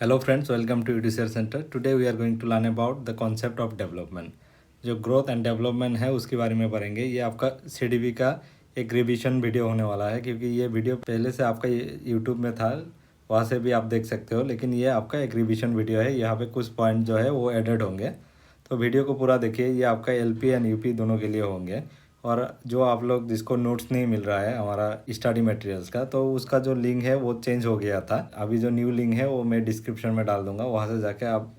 Hello friends, welcome to UDCR Center. Today we are going to learn about the concept of development. जो growth and development है उसके बारे में पढ़ेंगे। ये आपका CDB का एक रिवीजन वीडियो होने वाला है, क्योंकि ये वीडियो पहले से आपका यूट्यूब में था, वहाँ से भी आप देख सकते हो, लेकिन ये आपका एक रिवीजन वीडियो है। यहाँ पे कुछ पॉइंट जो है वो एडेड होंगे, तो वीडियो को पूरा देखिए। ये आपका LP एंड UP दोनों के लिए होंगे। और जो आप लोग जिसको नोट्स नहीं मिल रहा है हमारा स्टडी मटेरियल्स का, तो उसका जो लिंक है वो चेंज हो गया था। अभी जो न्यू लिंक है वो मैं डिस्क्रिप्शन में डाल दूंगा, वहाँ से जाके आप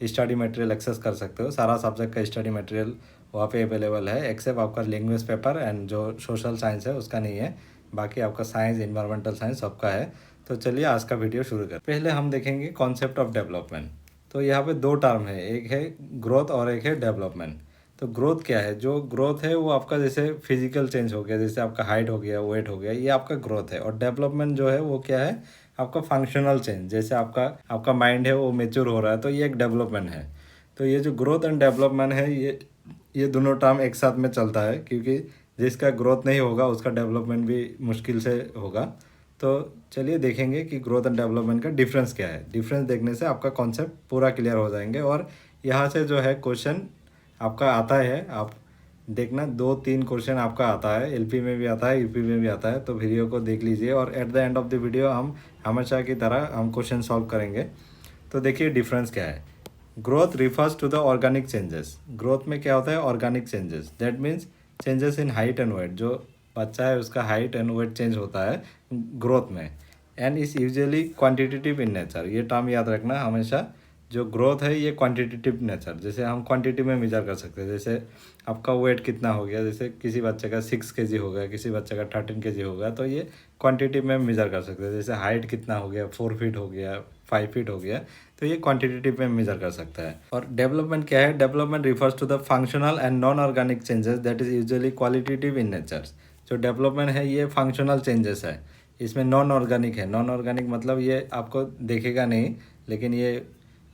स्टडी मटेरियल एक्सेस कर सकते हो। सारा सब्जेक्ट का स्टडी मटेरियल वहाँ पे अवेलेबल है, एक्सेप्ट आपका लैंग्वेज पेपर एंड जो सोशल साइंस है उसका नहीं है। बाकी आपका साइंस, इन्वायरमेंटल साइंस सबका है। तो चलिए आज का वीडियो शुरू करें। पहले हम देखेंगे कॉन्सेप्ट ऑफ डेवलपमेंट। तो यहाँ पे दो टर्म है, एक है ग्रोथ और एक है डेवलपमेंट। तो ग्रोथ क्या है? जो ग्रोथ है वो आपका जैसे फिजिकल चेंज हो गया, जैसे आपका हाइट हो गया, वेट हो गया, ये आपका ग्रोथ है। और डेवलपमेंट जो है वो क्या है? आपका फंक्शनल चेंज, जैसे आपका माइंड है वो मेच्योर हो रहा है, तो ये एक डेवलपमेंट है। तो ये जो ग्रोथ एंड डेवलपमेंट है, ये दोनों टर्म एक साथ में चलता है, क्योंकि जिसका ग्रोथ नहीं होगा उसका डेवलपमेंट भी मुश्किल से होगा। तो चलिए देखेंगे कि ग्रोथ एंड डेवलपमेंट का डिफरेंस क्या है। डिफरेंस देखने से आपका कॉन्सेप्ट पूरा क्लियर हो जाएंगे। और यहाँ से जो है क्वेश्चन आपका आता है, आप देखना 2-3 क्वेश्चन आपका आता है, LP में भी आता है, UP में भी आता है। तो वीडियो को देख लीजिए और at the end of the video हम हमेशा की तरह हम क्वेश्चन सॉल्व करेंगे। तो देखिए डिफरेंस क्या है। Growth refers to the organic changes. Growth में क्या होता है? Organic changes, that means changes in height and weight. जो बच्चा है उसका हाइट एंड वेट चेंज होता है ग्रोथ में, and is usually quantitative in nature. ये टर्म याद रखना हमेशा। जो ग्रोथ है ये क्वांटिटेटिव नेचर, जैसे हम क्वांटिटी में मेजर कर सकते हैं। जैसे आपका वेट कितना हो गया, जैसे किसी बच्चे का 6 kg हो गया, किसी बच्चे का 13 kg हो गया, तो ये क्वांटिटी में मेजर कर सकते हैं। जैसे हाइट कितना हो गया, 4 फीट हो गया, 5 फीट हो गया, तो ये क्वांटिटेटिव में मेजर कर सकता है। और डेवलपमेंट क्या है? Development refers to the functional and non organic changes that is usually qualitative in nature. जो डेवलपमेंट है ये फंक्शनल चेंजेस है, इसमें नॉन ऑर्गेनिक है। नॉन ऑर्गेनिक मतलब ये आपको देखेगा नहीं, लेकिन ये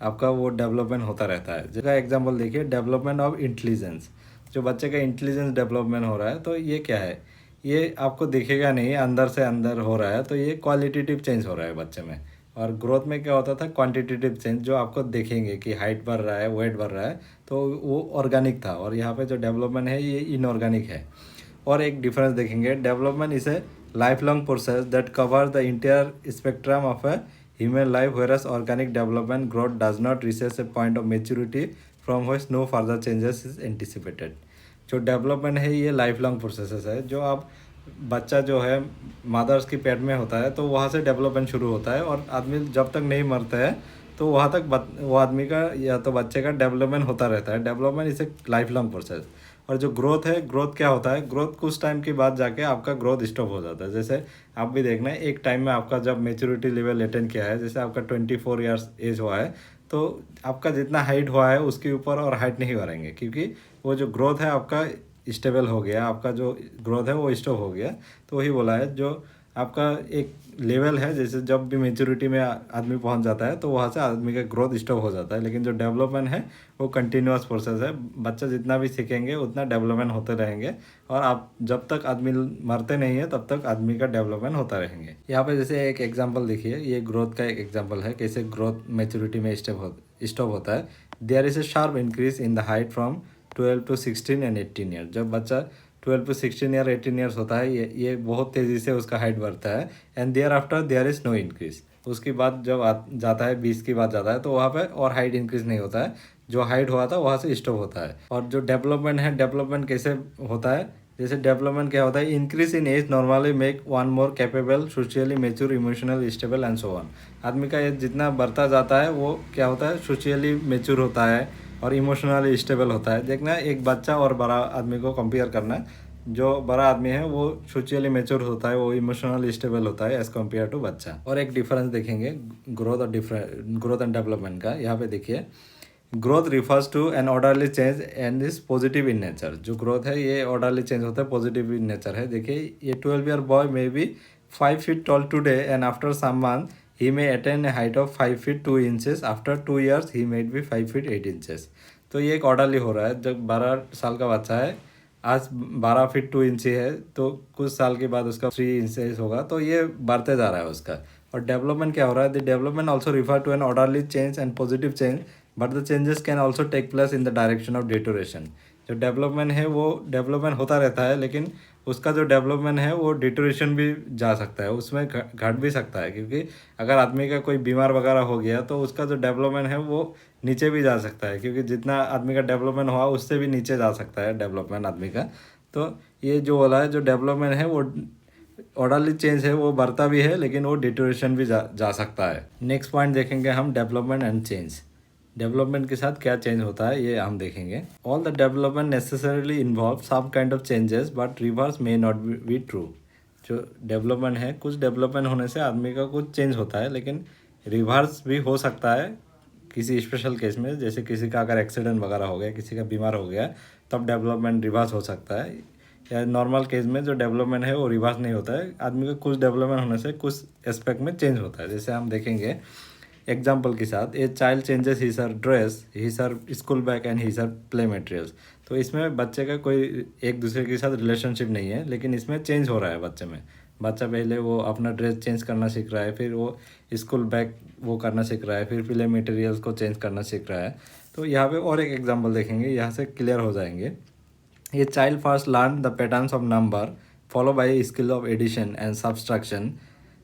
आपका वो डेवलपमेंट होता रहता है। जैसा एग्जांपल देखिए, डेवलपमेंट ऑफ इंटेलिजेंस। जो बच्चे का इंटेलिजेंस डेवलपमेंट हो रहा है, तो ये क्या है? ये आपको दिखेगा नहीं, अंदर से अंदर हो रहा है, तो ये क्वालिटेटिव चेंज हो रहा है बच्चे में। और ग्रोथ में क्या होता था? क्वांटिटेटिव चेंज, जो आपको देखेंगे कि हाइट बढ़ रहा है, वेट बढ़ रहा है, तो वो ऑर्गेनिक था। और यहाँ पे जो डेवलपमेंट है ये इनऑर्गेनिक है। और एक डिफरेंस देखेंगे, development is a life long process that cover the entire spectrum of A human life, whereas organic development growth does not reach a point of maturity from which no further changes is anticipated. जो development है ये life long process है। जो आप बच्चा जो है mother's की पेट में होता है, तो वहाँ से डेवलपमेंट शुरू होता है, और आदमी जब तक नहीं मरता है तो वहाँ तक वो आदमी का या तो बच्चे का डेवलपमेंट होता रहता है। Development is a life long process. और जो ग्रोथ है, ग्रोथ क्या होता है? ग्रोथ कुछ टाइम के बाद जाके आपका ग्रोथ स्टॉप हो जाता है। जैसे आप भी देखना है, एक टाइम में आपका जब मेच्योरिटी लेवल अटेन किया है, जैसे आपका 24 ईयर्स एज हुआ है, तो आपका जितना हाइट हुआ है उसके ऊपर और हाइट नहीं बढ़ेंगे, क्योंकि वो जो ग्रोथ है आपका स्टेबल हो गया, आपका जो ग्रोथ है वो स्टॉप हो गया। तो वही बोला है, जो आपका एक लेवल है, जैसे जब भी मेच्योरिटी में आदमी पहुंच जाता है तो वहाँ से आदमी का ग्रोथ स्टॉप हो जाता है। लेकिन जो डेवलपमेंट है वो कंटिन्यूअस प्रोसेस है। बच्चा जितना भी सीखेंगे उतना डेवलपमेंट होते रहेंगे, और आप जब तक आदमी मरते नहीं है तब तक आदमी का डेवलपमेंट होता रहेंगे। यहाँ पे जैसे एक एग्जाम्पल देखिए, ये ग्रोथ का एक एग्जाम्पल है, कैसे ग्रोथ मेच्योरिटी में स्टॉप होता है। There is a sharp increase in the height from 12 to 16 and 18 year. जब बच्चा 12 to 16 ईयर 18 ईयर्स होता है, ये बहुत तेज़ी से उसका हाइट बढ़ता है। And thereafter there is no increase. उसके बाद जब जाता है 20 के बाद जाता है, तो वहाँ पे और हाइट इंक्रीज नहीं होता है। जो हाइट हुआ था वहाँ से स्टॉप होता है। और जो डेवलपमेंट है, डेवलपमेंट कैसे होता है? जैसे डेवलपमेंट क्या होता है? Increase in age normally make one more capable, socially mature, emotional stable and so on. आदमी का एज जितना बढ़ता जाता है वो क्या होता है? सोशली मेच्योर होता है और इमोशनली स्टेबल होता है। देखना, एक बच्चा और बड़ा आदमी को कंपेयर करना। जो बड़ा आदमी है वो सोशली मेच्योर होता है, वो इमोशनली स्टेबल होता है एज कम्पेयर टू बच्चा। और एक डिफरेंस देखेंगे ग्रोथ एंड डेवलपमेंट का। यहाँ पे देखिए, growth refers to an orderly change and is positive in nature. जो ग्रोथ है ये ऑर्डरली चेंज होता है, पॉजिटिव इन नेचर है। देखिए, ये 12 year boy may be 5 feet tall today, and after some month he may attain a height of 5 feet 2 inches. After 2 years he may be 5 feet 8 inches. तो ये एक orderly हो रहा है। जब 12 साल का बच्चा है, आज 12 फीट 2 इंच है, तो कुछ साल के बाद उसका 3 इंचेस होगा, तो ये बढ़ते जा रहा है उसका। और डेवलपमेंट क्या हो रहा है, the development also refer to an orderly change and positive change, but the changes can also take place in the direction of deterioration. जो डेवलपमेंट है वो डेवलपमेंट होता रहता है, लेकिन उसका जो डेवलपमेंट है वो डिटोरेशन भी जा सकता है, उसमें घट भी सकता है, क्योंकि अगर आदमी का कोई बीमार वगैरह हो गया तो उसका जो डेवलपमेंट है वो नीचे भी जा सकता है, क्योंकि जितना आदमी का डेवलपमेंट हुआ उससे भी नीचे जा सकता है डेवलपमेंट आदमी का। तो ये जो बोला है, जो डेवलपमेंट है वो ऑर्डरली चेंज है वो बढ़ता भी है, लेकिन वो डिटोरेशन भी जा सकता है। नेक्स्ट पॉइंट देखेंगे हम, डेवलपमेंट एंड चेंज। डेवलपमेंट के साथ क्या चेंज होता है ये हम देखेंगे। All the development necessarily involve some kind of changes but reverse may not be true. जो डेवलपमेंट है, कुछ डेवलपमेंट होने से आदमी का कुछ चेंज होता है, लेकिन रिवर्स भी हो सकता है किसी स्पेशल केस में, जैसे किसी का अगर एक्सीडेंट वगैरह हो गया, किसी का बीमार हो गया, तब डेवलपमेंट रिवर्स हो सकता है। या नॉर्मल केस में जो डेवलपमेंट है वो रिवर्स नहीं होता है, आदमी का कुछ डेवलपमेंट होने से कुछ एस्पेक्ट में चेंज होता है। जैसे हम देखेंगे एग्जाम्पल के साथ, a child changes he sir dress, he sir school bag and he sir play materials. तो इसमें बच्चे का कोई एक दूसरे के साथ रिलेशनशिप नहीं है, लेकिन इसमें चेंज हो रहा है बच्चे में। बच्चा पहले वो अपना ड्रेस चेंज करना सीख रहा है, फिर वो स्कूल बैग वो करना सीख रहा है, फिर प्ले मटेरियल्स को चेंज करना सीख रहा है। तो यहाँ पे और एक एग्जाम्पल देखेंगे, यहाँ से क्लियर हो जाएंगे। ये child first learn the patterns of number follow by skill of addition and subtraction.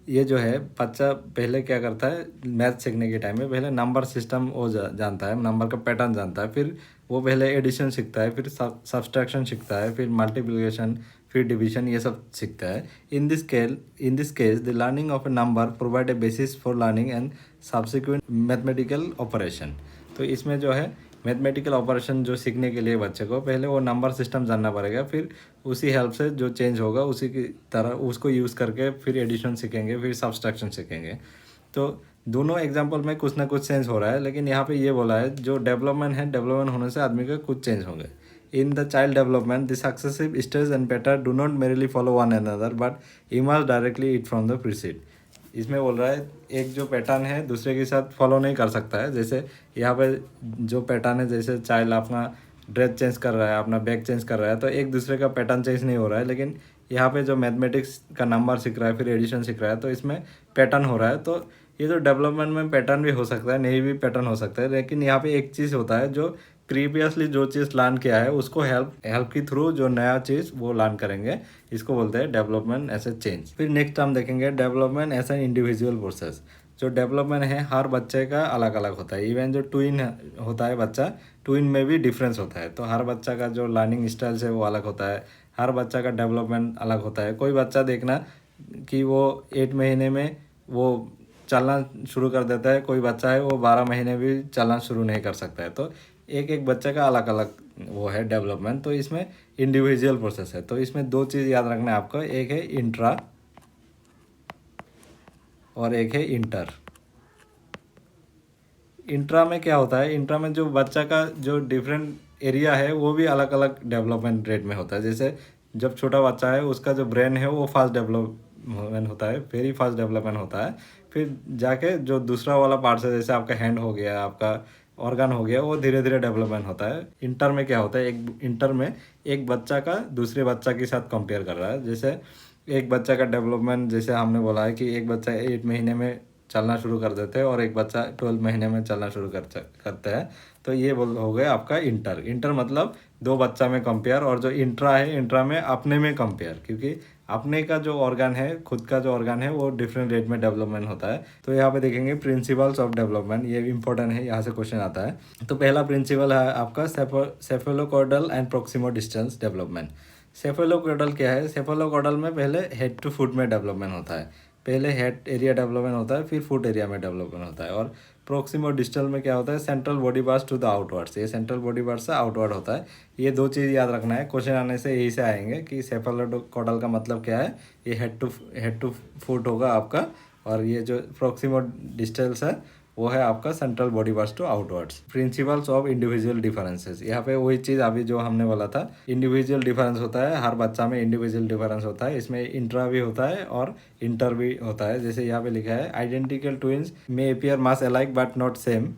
ये जो है बच्चा पहले क्या करता है, मैथ सीखने के टाइम में पहले नंबर सिस्टम वो जानता है, नंबर का पैटर्न जानता है, फिर वो पहले एडिशन सीखता है, फिर सब्सट्रैक्शन सीखता है, फिर मल्टीप्लिकेशन, फिर डिवीजन, ये सब सीखता है। In this case the learning of A number provide a basis for learning and subsequent mathematical operation. तो इसमें जो है मैथमेटिकल ऑपरेशन जो सीखने के लिए बच्चे को पहले वो नंबर सिस्टम जानना पड़ेगा, फिर उसी हेल्प से जो चेंज होगा उसी की तरह उसको यूज़ करके फिर एडिशन सीखेंगे, फिर सब्सट्रैक्शन सीखेंगे। तो दोनों एग्जांपल में कुछ ना कुछ चेंज हो रहा है, लेकिन यहाँ पे ये बोला है जो डेवलपमेंट है, डेवलपमेंट होने से आदमी का कुछ चेंज होंगे। In the child development the successive stage and pattern do not merely follow one another but emerge directly it from the preceded. इसमें बोल रहा है एक जो पैटर्न है दूसरे के साथ फॉलो नहीं कर सकता है। जैसे यहाँ पे जो पैटर्न है, जैसे चाइल्ड अपना ड्रेस चेंज कर रहा है, अपना बैग चेंज कर रहा है, तो एक दूसरे का पैटर्न चेंज नहीं हो रहा है। लेकिन यहाँ पे जो मैथमेटिक्स का नंबर सीख रहा है, फिर एडिशन सीख रहा है, तो इसमें पैटर्न हो रहा है। तो ये जो डेवलपमेंट में पैटर्न भी हो सकता है, नहीं भी पैटर्न हो सकता है, लेकिन यहाँ पे एक चीज़ होता है, जो प्रीवियसली जो चीज़ लर्न किया है उसको हेल्प के थ्रू जो नया चीज़ वो लर्न करेंगे, इसको बोलते हैं डेवलपमेंट एज ए चेंज। फिर नेक्स्ट हम देखेंगे development as an individual process. जो डेवलपमेंट है हर बच्चे का अलग अलग होता है। इवन जो ट्विन होता है बच्चा, ट्विन में भी डिफरेंस होता है। तो हर बच्चा का जो लर्निंग स्टाइल है वो अलग होता है, हर बच्चा का डेवलपमेंट अलग होता है। कोई बच्चा देखना कि वो 8 महीने में वो चलना शुरू कर देता है, कोई बच्चा है वो 12 महीने भी चलना शुरू नहीं कर सकता है। तो एक एक बच्चे का अलग अलग वो है डेवलपमेंट। तो इसमें इंडिविजुअल प्रोसेस है। तो इसमें दो चीज़ याद रखना है आपको, एक है इंट्रा और एक है इंटर। इंट्रा में क्या होता है, इंट्रा में जो बच्चा का जो डिफरेंट एरिया है वो भी अलग अलग डेवलपमेंट रेट में होता है। जैसे जब छोटा बच्चा है उसका जो ब्रेन है वो फास्ट डेवलपमेंट होता है, वेरी फास्ट डेवलपमेंट होता है। फिर जाके जो दूसरा वाला पार्ट है, जैसे आपका हैंड हो गया, आपका ऑर्गन हो गया, वो धीरे धीरे डेवलपमेंट होता है। इंटर में क्या होता है, इंटर में एक बच्चा का दूसरे बच्चा के साथ कंपेयर कर रहा है। जैसे एक बच्चा का डेवलपमेंट, जैसे हमने बोला है कि एक बच्चा 8 महीने में चलना शुरू कर देते हैं और एक बच्चा 12 महीने में चलना शुरू करते हैं। तो ये हो गया आपका इंटर। इंटर मतलब दो बच्चा में कंपेयर, और जो इंट्रा है, इंट्रा में अपने में कंपेयर, क्योंकि अपने का जो ऑर्गन है, खुद का जो ऑर्गन है, वो डिफरेंट रेट में डेवलपमेंट होता है। तो यहाँ पे देखेंगे प्रिंसिपल्स ऑफ डेवलपमेंट, ये इंपॉर्टेंट है, यहाँ से क्वेश्चन आता है। तो पहला प्रिंसिपल है आपका सेफेलोकॉर्डल एंड प्रोक्सिमो डिस्टेंस डेवलपमेंट। सेफेलोकॉर्डल क्या है, सेफेलोकॉर्डल में पहले हेड टू फुट में डेवलपमेंट होता है, पहले हेड एरिया डेवलपमेंट होता है, फिर फुट एरिया में डेवलपमेंट होता है। और प्रोक्सिमो डिस्टल में क्या होता है, central body parts to the outwards, ये सेंट्रल बॉडी पार्ट से आउटवर्ड होता है। ये दो चीज़ याद रखना है, क्वेश्चन आने से यही से आएंगे कि सेफेलोकॉर्डल का मतलब क्या है। ये हेड टू फुट होगा आपका, और ये जो प्रोक्सिमो डिस्टल्स है वो है आपका central body parts to outwards. Principles of individual differences, यहाँ पे वही चीज़ अभी जो हमने बोला था, इंडिविजुअल डिफरेंस होता है, हर बच्चा में इंडिविजुअल डिफरेंस होता है। इसमें इंट्रा भी होता है और इंटर भी होता है। जैसे यहाँ पे लिखा है, identical twins may appear much alike but not same,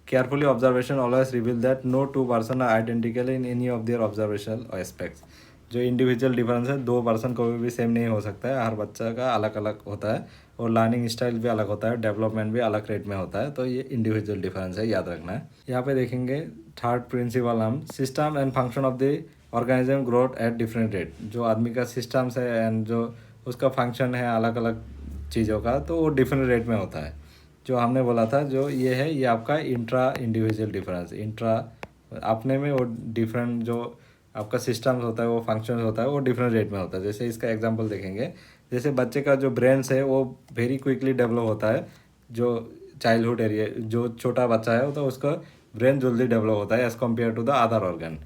carefully observation always reveal that no two person are identical in any of their observational aspects. जो इंडिविजुअल डिफरेंस है, दो पर्सन को भी सेम नहीं हो सकता है, हर बच्चा का अलग अलग होता है। और लर्निंग स्टाइल भी अलग होता है, डेवलपमेंट भी अलग रेट में होता है। तो ये इंडिविजुअल डिफरेंस है, याद रखना है। यहाँ पे देखेंगे थर्ड प्रिंसिपल हम system and function of the organism growth at different rate. जो आदमी का सिस्टम्स है एंड जो उसका फंक्शन है अलग अलग चीज़ों का, तो वो डिफरेंट रेट में होता है। जो हमने बोला था जो ये है, ये आपका इंट्रा इंडिविजुअल डिफरेंस। इंट्रा अपने में वो डिफरेंट जो आपका सिस्टम्स होता है, वो फंक्शन होता है, वो डिफरेंट रेट में होता है। जैसे इसका एग्जांपल देखेंगे, जैसे बच्चे का जो ब्रेन्स है वो वेरी क्विकली डेवलप होता है। जो चाइल्डहुड एरिया, जो छोटा बच्चा है तो उसका ब्रेन जल्दी डेवलप होता है as compare to the other organ.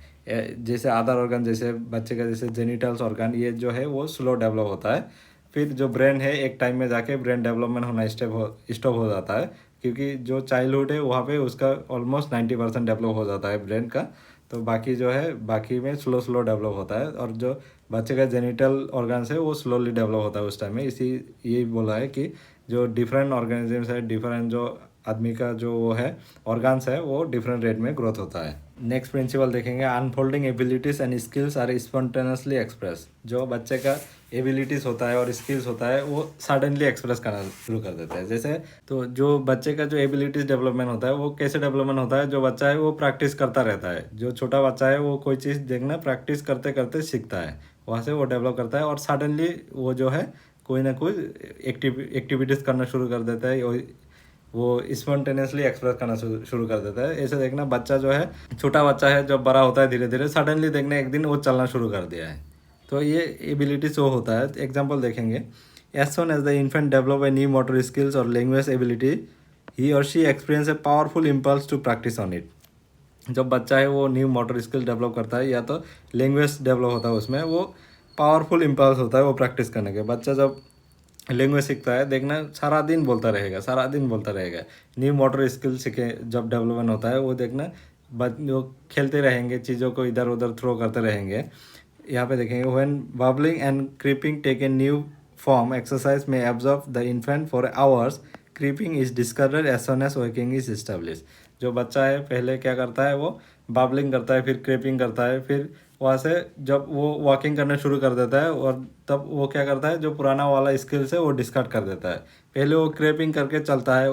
जैसे अदर ऑर्गन, जैसे बच्चे का जैसे जेनिटल्स ऑर्गन, ये जो है वो स्लो डेवलप होता है। फिर जो ब्रेन है एक टाइम में जाके ब्रेन डेवलपमेंट होना स्टॉप हो जाता है, क्योंकि जो चाइल्डहुड है वहाँ पे उसका ऑलमोस्ट 90% डेवलप हो जाता है ब्रेन का। तो बाकी जो है, बाकी में स्लो स्लो डेवलप होता है। और जो बच्चे का जेनिटल ऑर्गन्स है वो स्लोली डेवलप होता है उस टाइम में। इसी यही बोला है कि जो डिफरेंट ऑर्गेनिजम्स है, डिफरेंट जो आदमी का जो वो है ऑर्गन्स है, वो डिफरेंट रेट में ग्रोथ होता है। नेक्स्ट प्रिंसिपल देखेंगे, unfolding abilities and skills are spontaneously express. जो बच्चे का एबिलिटीज़ होता है और स्किल्स होता है वो सडनली एक्सप्रेस करना शुरू कर देता है। जैसे तो जो बच्चे का जो एबिलिटीज़ डेवलपमेंट होता है वो कैसे डेवलपमेंट होता है, जो बच्चा है वो प्रैक्टिस करता रहता है। जो छोटा बच्चा है वो कोई चीज़ देखना प्रैक्टिस करते करते सीखता है, वहाँ से वो डेवलप करता है। और सडनली वो जो है कोई ना कोई एक्टिविटीज़ करना शुरू कर देता है, वो स्पॉन्टेनियसली एक्सप्रेस करना शुरू कर देता है। ऐसे देखना बच्चा जो है, छोटा बच्चा है, जब बड़ा होता है धीरे धीरे सडनली देखना एक दिन वो चलना शुरू कर दिया है। तो ये एबिलिटी शो होता है। एग्जांपल देखेंगे, as soon as the infant develop a new motor skills और लैंग्वेज एबिलिटी, ही और she experience a powerful impulse to practice on it. जब बच्चा है वो न्यू मोटर स्किल डेवलप करता है या तो लैंग्वेज डेवलप होता है, उसमें वो पावरफुल इम्पल्स होता है वो प्रैक्टिस करने के। बच्चा जब लैंग्वेज सीखता है देखना सारा दिन बोलता रहेगा, सारा दिन बोलता रहेगा। न्यू मोटर स्किल सीखे जब डेवलपमेंट होता है वो देखना वो खेलते रहेंगे, चीज़ों को इधर उधर थ्रो करते रहेंगे। यहाँ पे देखेंगे, when babbling and creeping take a new form, exercise में absorb the infant for hours, creeping is discourage as soon as working is establish. जो बच्चा है पहले क्या करता है, वो बबलिंग करता है, फिर क्रेपिंग करता है, फिर वहाँ से जब वो वॉकिंग करना शुरू कर देता है और तब वो क्या करता है, जो पुराना वाला स्किल्स है वो डिस्कार्ड कर देता है। पहले वो क्रेपिंग करके चलता है,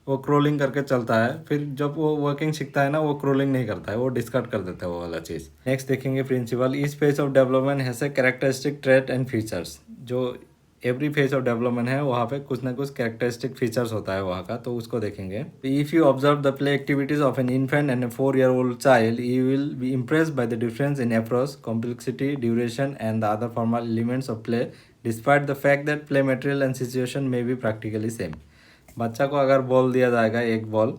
वो क्रोलिंग करके चलता है, फिर जब वो वर्किंग सीखता है ना, वो क्रोलिंग नहीं करता है, वो डिस्कार्ड कर देता है वो वाला चीज़। नेक्स्ट देखेंगे principle, each phase of development has a characteristic trait and features. जो एवरी फेज ऑफ डेवलपमेंट है वहाँ पे कुछ ना कुछ कैरेक्टरिस्टिक फीचर्स होता है वहाँ का, तो उसको देखेंगे। If you observe the play activities of an infant and A 4-year-old child, you will be impressed by the difference in approach, complexity, duration and the other formal elements of play, despite the fact that play material and situation may be practically same. बच्चा को अगर ball दिया जाएगा, एक ball,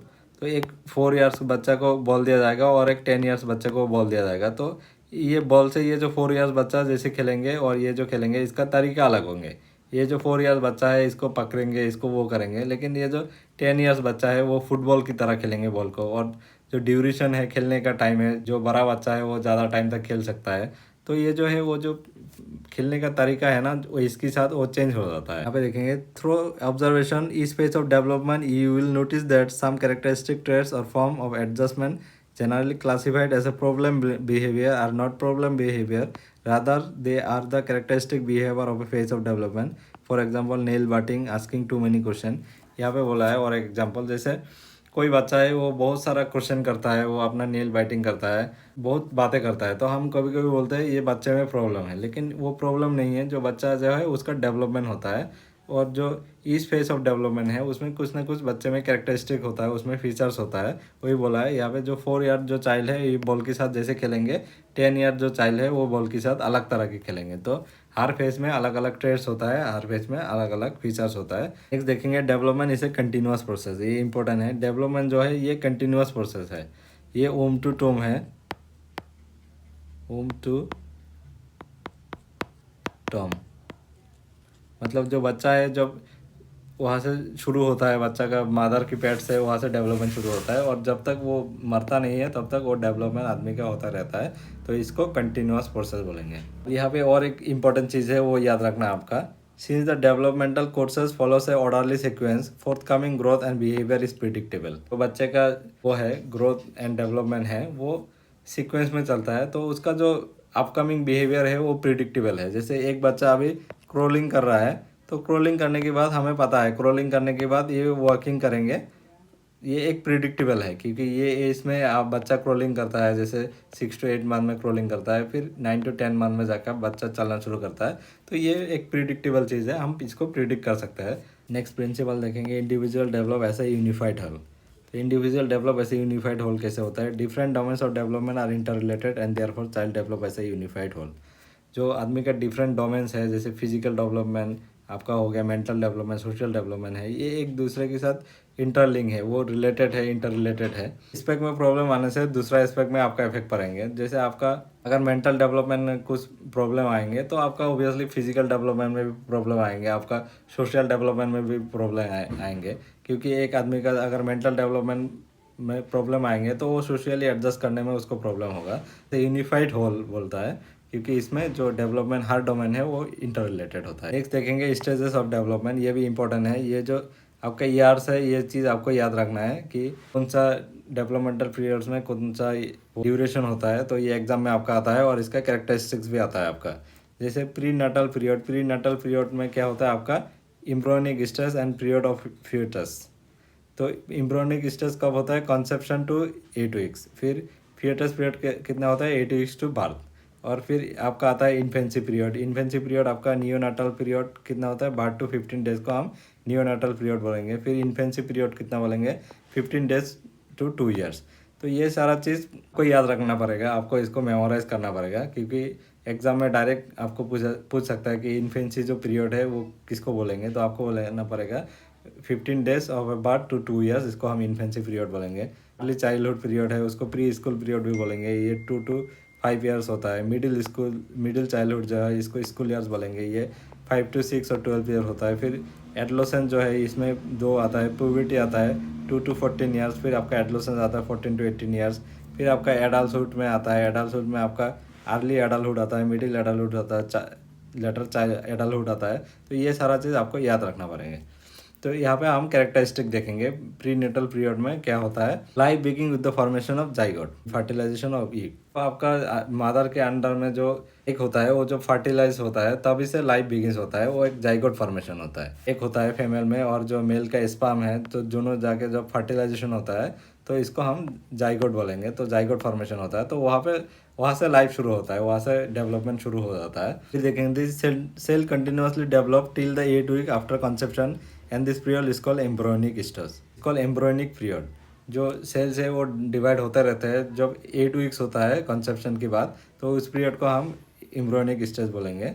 तो एक 4 years बच्चा को बॉल दिया जाएगा और एक 10 years बच्चे को बॉल दिया जाएगा। तो ये बॉल से ये जो 4 years बच्चा जैसे खेलेंगे और ये जो खेलेंगे इसका तरीका अलग होंगे। ये जो 4 years बच्चा है इसको पकड़ेंगे, इसको वो करेंगे, लेकिन ये जो 10 years बच्चा है वो फुटबॉल की तरह खेलेंगे बॉल को। और जो ड्यूरेशन है, खेलने का टाइम है, जो बड़ा बच्चा है वो ज़्यादा टाइम तक खेल सकता है। तो ये जो है वो जो खेलने का तरीका है ना, वो इसके साथ वो चेंज हो जाता है। यहाँ पे देखेंगे, through observation each phase of development you will notice that some characteristic traits or form of adjustment generally classified as a problem behavior are not problem behavior, rather they are the characteristic behavior of a phase of development. For example, nail biting, asking too many question। यहाँ पे बोला है और example, जैसे कोई बच्चा है वो बहुत सारा क्वेश्चन करता है, वो अपना नेल बाइटिंग करता है, बहुत बातें करता है, तो हम कभी कभी बोलते हैं ये बच्चे में प्रॉब्लम है, लेकिन वो प्रॉब्लम नहीं है। जो बच्चा जो है उसका डेवलपमेंट होता है, और जो इस फेज ऑफ डेवलपमेंट है उसमें कुछ ना कुछ बच्चे में कैरेक्टरिस्टिक होता है, उसमें फीचर्स होता है। वही बोला है यहाँ पे, जो 4 year जो चाइल्ड है ये बॉल के साथ जैसे खेलेंगे, 10 year जो चाइल्ड है वो बॉल के साथ अलग तरह के खेलेंगे। तो हर फेज में अलग अलग ट्रेड्स होता है, हर फेज में अलग अलग फीचर्स होता है। नेक्स्ट देखेंगे, development is a continuous process. ये इंपॉर्टेंट है, डेवलपमेंट जो है ये कंटिन्यूअस प्रोसेस है। ये ओम टू टोम है, ओम टू टॉम, मतलब जो बच्चा है जब वहाँ से शुरू होता है, बच्चा का मदर की पेट से वहाँ से डेवलपमेंट शुरू होता है, और जब तक वो मरता नहीं है तब तक वो डेवलपमेंट आदमी का होता रहता है। तो इसको कंटिन्यूअस प्रोसेस बोलेंगे। यहाँ पे और एक इम्पॉर्टेंट चीज़ है वो याद रखना आपका, since the developmental courses follows a orderly sequence, forthcoming growth and behaviour is predictable. तो बच्चे का वो है ग्रोथ एंड डेवलपमेंट है वो सीक्वेंस में चलता है, तो उसका जो अपकमिंग बिहेवियर है वो प्रिडिक्टेबल है। जैसे एक बच्चा अभी क्रोलिंग कर रहा है, तो तो क्रोलिंग करने के बाद हमें पता है, क्रोलिंग करने के बाद ये वर्किंग करेंगे, ये एक प्रिडिक्टेबल है, क्योंकि ये इसमें आप बच्चा क्रोलिंग करता है, जैसे 6 to 8 मंथ में क्रोलिंग करता है, फिर 9 to 10 मंथ में जाकर बच्चा चलना शुरू करता है। तो ये एक प्रिडिक्टेबल चीज़ है, हम इसको प्रिडिक्ट कर सकते हैं। नेक्स्ट प्रिंसिपल देखेंगे, individual develop as a unified whole. तो individual develop as a unified whole कैसे होता है? Different domains of development are inter related and therefore child develop as a unified whole. जो आदमी का डिफरेंट डोमेन्स है, जैसे फिजिकल डेवलपमेंट आपका हो गया, मेंटल डेवलपमेंट, सोशल डेवलपमेंट है, ये एक दूसरे के साथ इंटरलिंक है, वो रिलेटेड है, इंटर रिलेटेड है। एस्पेक्ट में प्रॉब्लम आने से दूसरा एस्पेक्ट में आपका इफेक्ट पड़ेंगे। जैसे आपका अगर मेंटल डेवलपमेंट में कुछ प्रॉब्लम आएंगे तो आपका ऑब्वियसली फिजिकल डेवलपमेंट में भी प्रॉब्लम आएंगे, आपका सोशल डेवलपमेंट में भी प्रॉब्लम आएंगे। क्योंकि एक आदमी का अगर मेंटल डेवलपमेंट में प्रॉब्लम आएंगे तो वो सोशली एडजस्ट करने में उसको प्रॉब्लम होगा। तो यूनिफाइड होल बोलता है, क्योंकि इसमें जो डेवलपमेंट हर डोमेन है वो इंटर रिलेटेड होता है। नेक्स्ट देखेंगे स्टेजेस ऑफ डेवलपमेंट, ये भी इंपॉर्टेंट है। ये जो आपका ईयर्स है, ये चीज़ आपको याद रखना है कि कौन सा डेवलपमेंटल पीरियड्स में कौन सा ड्यूरेशन होता है। तो ये एग्जाम में आपका आता है और इसका कैरेक्टरिस्टिक्स भी आता है आपका। जैसे prenatal period, prenatal period में क्या होता है आपका? Embryonic stage and period of foetus. तो एम्ब्रियोनिक स्टेज कब होता है? Conception to 8 weeks. फिर फ्यूटस पीरियड कितना होता है? 8 वीक्स टू बर्थ। और फिर आपका आता है इन्फेंसी पीरियड। इन्फेंसी पीरियड आपका नियोनाटल पीरियड कितना होता है? बर्थ टू 15 डेज को हम नियोनाटल पीरियड बोलेंगे। फिर इन्फेंसी पीरियड कितना बोलेंगे? 15 डेज टू 2 ईयर्स। तो ये सारा चीज़ को याद रखना पड़ेगा, आपको इसको मेमोराइज करना पड़ेगा, क्योंकि एग्जाम में डायरेक्ट आपको पूछ सकता है कि इन्फेंसी जो पीरियड है वो किसको बोलेंगे। तो आपको बोलना पड़ेगा 15 days of birth to 2 years, इसको हम इन्फेंसी पीरियड बोलेंगे। अर्ली चाइल्डहुड पीरियड है, उसको प्री स्कूल पीरियड भी बोलेंगे, ये 2 to 5 ईयर्स होता है। मिडिल चाइल्डहुड जो है इसको स्कूल ईयर्स बोलेंगे, ये 5 to 6 और 12 ईयर होता है। फिर एडोलेसेंस जो है इसमें 2 आता है, प्यूबर्टी आता है 2 to 14 ईयर्स, फिर आपका एडोलेसेंस आता है 14 to 18 ईयर्स, फिर आपका एडल्टहुड में आता है। एडल्टहुड में आपका अर्ली एडल्टहुड आता है, मिडिल एडल्टहुड आता है, लेटर चाइल्ड एडल्टहुड आता है। तो ये सारा चीज़ आपको याद रखना पड़ेगा। तो यहाँ पे हम कैरेक्टरिस्टिक देखेंगे प्री नेटल पीरियड में क्या होता है। Life begins with the formation of zygote, fertilisation of egg. तो आपका मदर के अंडर में जो एक होता है वो जो फर्टिलाइज होता है तभी से लाइफ बिगिंस होता है, वो एक जाइगोट फॉर्मेशन होता है। एक होता है फीमेल में और जो मेल का स्पर्म है, तो दोनों जाके जब फर्टिलाइजेशन होता है तो इसको हम जाइगोट बोलेंगे। तो जाइगोट फॉर्मेशन होता है, तो वहाँ से लाइफ शुरू होता है, वहाँ से डेवलपमेंट शुरू हो जाता है। फिर देखेंगे cell continuously develop till the 8 week after conception and this period is called embryonic stage, called embryonic period. जो सेल्स है वो डिवाइड होते रहते हैं। जब 8 वीक्स होता है कंसेप्शन के बाद, तो उस पीरियड को हम एम्ब्रियोनिक स्टेज बोलेंगे।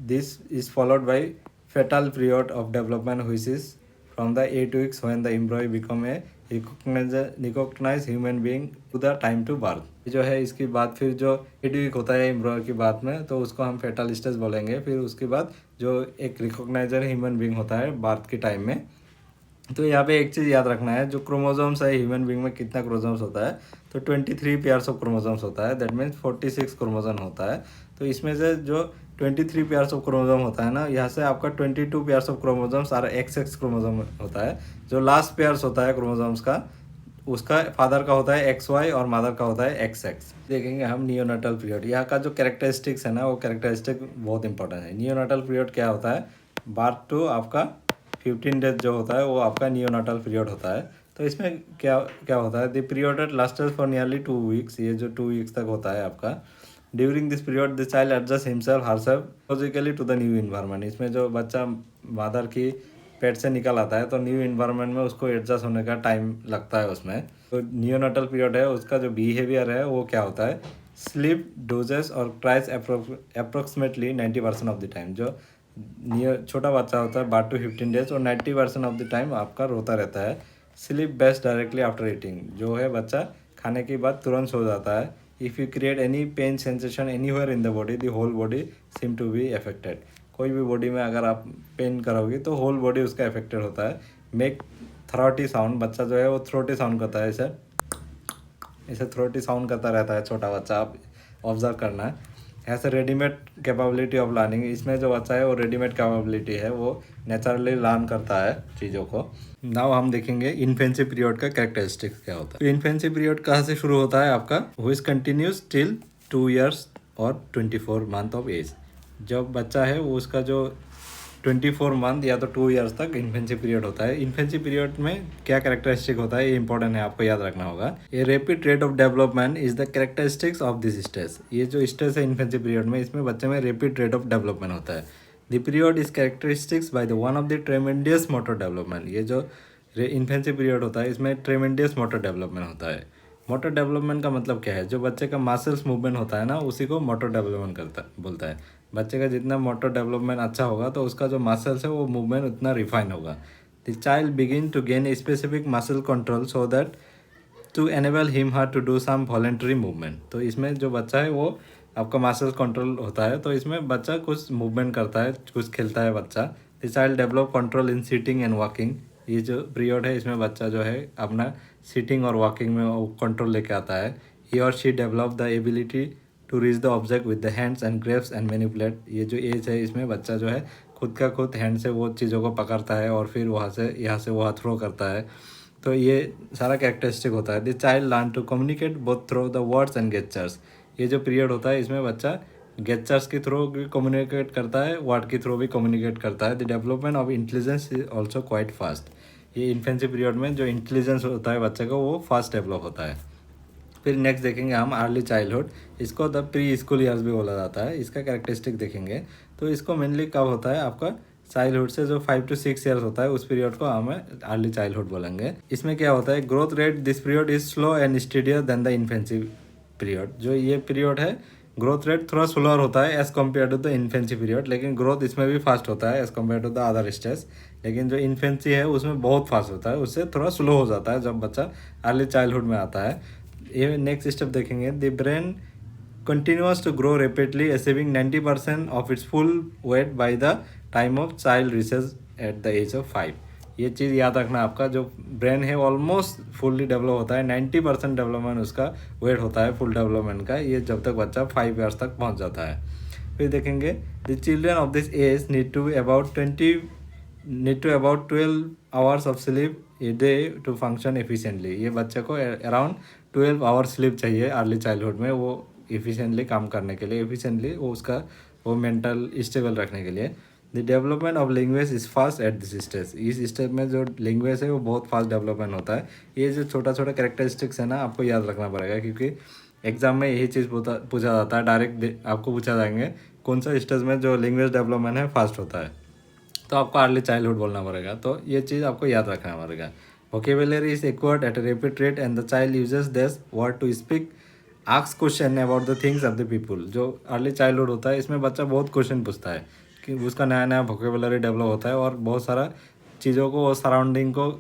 This is followed by fetal period of development which is from the 8 weeks when the embryo become a recognize human being to the time to birth. जो है इसके बाद फिर जो 8 वीक होता है एम्ब्रॉय की बाद में, तो उसको हम फेटल स्टेज बोलेंगे। फिर उसके बाद जो एक रिकॉग्नाइजर ह्यूमन बीइंग होता है बर्थ के टाइम में। तो यहाँ पे एक चीज़ याद रखना है, जो क्रोमोसोम्स है ह्यूमन बीइंग में कितना क्रोमोसोम्स होता है? तो 23 पेयर्स ऑफ क्रोमोसोम्स होता है, दैट मीन्स 46 क्रोमोसोम होता है। तो इसमें से जो 23 पेयर्स ऑफ क्रोमोसोम होता है ना, यहाँ से आपका 22 पेयर्स ऑफ क्रोमोसोम्स और XX क्रोमोसोम होता है। जो लास्ट पेयर्स होता है क्रोमोसोम्स का, उसका फादर का होता है XY और मदर का होता है XX। देखेंगे हम नियोनाटल पीरियड, यहाँ का जो कैरेक्टरिस्टिक्स है ना, वो कैरेक्टरिस्टिक बहुत इंपॉर्टेंट है। नियोनाटल पीरियड क्या होता है? बर्थ टू आपका 15 डेज जो होता है वो आपका नियोनाटल पीरियड होता है। तो इसमें क्या क्या होता है? The period lasted for nearly 2 weeks, ये जो 2 वीक्स तक होता है आपका। During this period the child adjust himself herself logically to the new environment. इसमें जो बच्चा मदर की पेट से निकल आता है तो न्यू इन्वायरमेंट में उसको एडजस्ट होने का टाइम लगता है उसमें। तो नियोनाटल पीरियड है, उसका जो बिहेवियर है वो क्या होता है? स्लीप, डोजेस और cries approximately 90% of the time. जो छोटा बच्चा होता है बर्थ टू 15 डेज और 90% ऑफ द टाइम आपका रोता रहता है। Slip best directly after eating, जो है बच्चा खाने के बाद तुरंत सो जाता है। If you create any pain sensation anywhere in the body, the whole body seem to be affected. कोई भी बॉडी में अगर आप पेन करोगे तो होल बॉडी उसका अफेक्टेड होता है। मेक थ्रोटी साउंड, बच्चा जो है वो थ्रोटी साउंड करता है, ऐसे थ्रोटी साउंड करता रहता है छोटा बच्चा, आप ऑब्जर्व करना है। ऐसे रेडीमेड कैपेबिलिटी ऑफ लर्निंग, इसमें जो बच्चा है वो रेडीमेड कैपेबिलिटी है, वो नेचुरली लर्न करता है चीज़ों को। नाउ हम देखेंगे इन्फेंसी पीरियड का कैरेक्टरिस्टिक्स क्या होता है। तो इन्फेंसी पीरियड कहाँ से शुरू होता है आपका? व्हिच कंटिन्यूज टिल 2 ईयर्स और 24 मंथ ऑफ एज। जब बच्चा है वो उसका जो 24 मंथ या तो 2 ईयर्स तक इन्फेंसी पीरियड होता है। इन्फेंसी पीरियड में क्या कैरेक्टरिस्टिक होता है ये इंपॉर्टेंट है, आपको याद रखना होगा। ये rapid rate of development is the characteristics of this stage. ये जो स्टेज है इन्फेंसी पीरियड में, इसमें बच्चे में रैपिड रेट ऑफ डेवलपमेंट होता है। The period is characteristics by the one of the tremendous motor development. ये जो इन्फेंसी पीरियड होता है इसमें ट्रेमेंडियस मोटर डेवलपमेंट होता है। मोटर डेवलपमेंट का मतलब क्या है? जो बच्चे का मसल्स मूवमेंट होता है ना, उसी को मोटर डेवलपमेंट बोलता है। बच्चे का जितना मोटर डेवलपमेंट अच्छा होगा तो उसका जो मसल्स है वो मूवमेंट उतना रिफाइन होगा। The child begin to gain specific muscle control so that to enable him her to do some voluntary movement. तो इसमें जो बच्चा है वो आपका मसल कंट्रोल होता है, तो इसमें बच्चा कुछ मूवमेंट करता है, कुछ खेलता है बच्चा। The child develop control in sitting and walking. ये जो पीरियड है इसमें बच्चा जो है अपना सीटिंग और वॉकिंग में कंट्रोल लेके आता है। ही और she develop the ability to reach the object with the hands and grasps and manipulate. ये जो एज है इसमें बच्चा जो है खुद का खुद हैंड से वो चीज़ों को पकड़ता है और फिर वहाँ से वहाँ थ्रो करता है। तो ये सारा कैरेक्टरिस्टिक होता है। The child learn to communicate both through the words and gestures. ये जो पीरियड होता है इसमें बच्चा गेस्चर्स के थ्रू भी कम्युनिकेट करता है, वर्ड के थ्रू भी कम्युनिकेट करता है। The development of intelligence is also quite fast. ये इन्फेंसी पीरियड में जो इंटेलिजेंस होता है बच्चे का वो फास्ट डेवलप होता है। फिर नेक्स्ट देखेंगे हम अर्ली चाइल्डहुड। इसको द प्री स्कूल ईयर्स भी बोला जाता है। इसका कैरेक्टरिस्टिक देखेंगे तो इसको मेनली कब होता है? आपका चाइल्डहुड से जो 5 to 6 ईयर्स होता है उस पीरियड को हम अर्ली चाइल्डहुड बोलेंगे। इसमें क्या होता है? Growth rate this period is slow and steadier than the infancy period. जो ये पीरियड है ग्रोथ रेट थोड़ा स्लोअर होता है as compare to the infancy period, लेकिन ग्रोथ इसमें भी फास्ट होता है as compare to the other stage. लेकिन जो इन्फेंसी है उसमें बहुत फास्ट होता है, उससे थोड़ा स्लो हो जाता है जब बच्चा अर्ली चाइल्डहुड में आता है। ये नेक्स्ट स्टेप देखेंगे। The brain continues to grow rapidly, achieving 90% of its full weight by the time of child reaches at the age of 5। ये चीज़ याद रखना, आपका जो ब्रेन है ऑलमोस्ट फुल्ली डेवलप होता है, 90% डेवलपमेंट उसका वेट होता है फुल डेवलपमेंट का, ये जब तक बच्चा 5 ईयर्स तक पहुंच जाता है। फिर देखेंगे the children of this age need to about 12 hours of sleep a day to function efficiently. ये बच्चे को अराउंड 12 आवर्स स्लीप चाहिए अर्ली चाइल्डहुड में, वो एफिशिएंटली काम करने के लिए, एफिशिएंटली वो मेंटल स्टेबल रखने के लिए। The development of language is fast at this stage. इस स्टेज में जो लैंग्वेज है वो बहुत फास्ट डेवलपमेंट होता है। ये जो छोटा छोटा कैरेक्टरिस्टिक्स है ना, आपको याद रखना पड़ेगा, क्योंकि एग्जाम में यही चीज़ पूछा जाता है। डायरेक्ट आपको पूछा जाएंगे कौन सा स्टेज में जो लैंग्वेज डेवलपमेंट है फास्ट होता है, तो आपको अर्ली चाइल्डहुड बोलना पड़ेगा। तो ये चीज़ आपको याद रखना पड़ेगा। Vocabulary is acquired at a rapid rate and the child uses this word to speak ask question about the things of the people. जो अर्ली चाइल्डहुड होता है इसमें बच्चा बहुत क्वेश्चन पूछता है कि उसका नया नया वोकेबुलरी डेवलप होता है और बहुत सारा चीज़ों को, सराउंडिंग को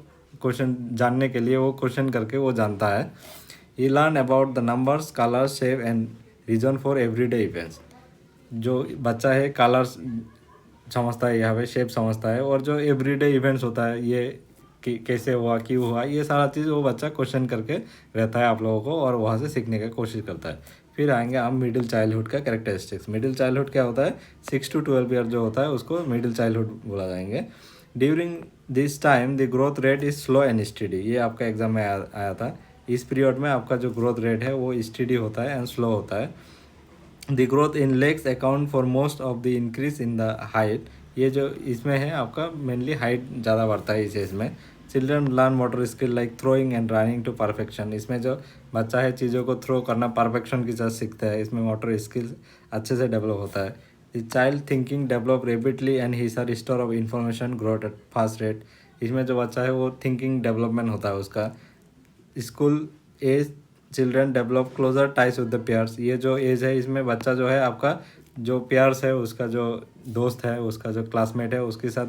क्वेश्चन जानने के लिए वो क्वेश्चन करके वो जानता है। He learn about the numbers, colours, shape and reason for everyday events. जो बच्चा है कलर्स समझता है, यहाँ पे शेप समझता है, और जो एवरीडे इवेंट्स होता है ये कैसे हुआ, क्यों हुआ, ये सारा चीज़ वो बच्चा क्वेश्चन करके रहता है आप लोगों को और वहाँ से सीखने की कोशिश करता है। फिर आएंगे हम मिडिल चाइल्डहुड का कैरेक्टरिस्टिक्स। मिडिल चाइल्डहुड क्या होता है? 6 to 12 ईयर जो होता है उसको मिडिल चाइल्डहुड बोला जाएंगे। During this time the growth rate is slow and study. ये आपका एग्जाम में आया था। इस पीरियड में आपका जो ग्रोथ रेट है वो स्टडी होता है एंड स्लो होता है। The growth in legs account for most of the increase in the height. ये जो इसमें है आपका मेनली हाइट ज़्यादा बढ़ता है इस एज में। Children learn motor skill like throwing and running to perfection. इसमें जो बच्चा है चीज़ों को थ्रो करना परफेक्शन की साथ सीखता है, इसमें मोटर स्किल अच्छे से डेवलप होता है। The child thinking develop rapidly and his or store of information growth at fast rate. इसमें जो बच्चा है वो थिंकिंग डेवलपमेंट होता है उसका। School age children develop closer ties with the peers. ये जो एज है इसमें बच्चा जो है आपका जो पेयर्स है, उसका जो दोस्त है, उसका जो क्लासमेट है, उसके साथ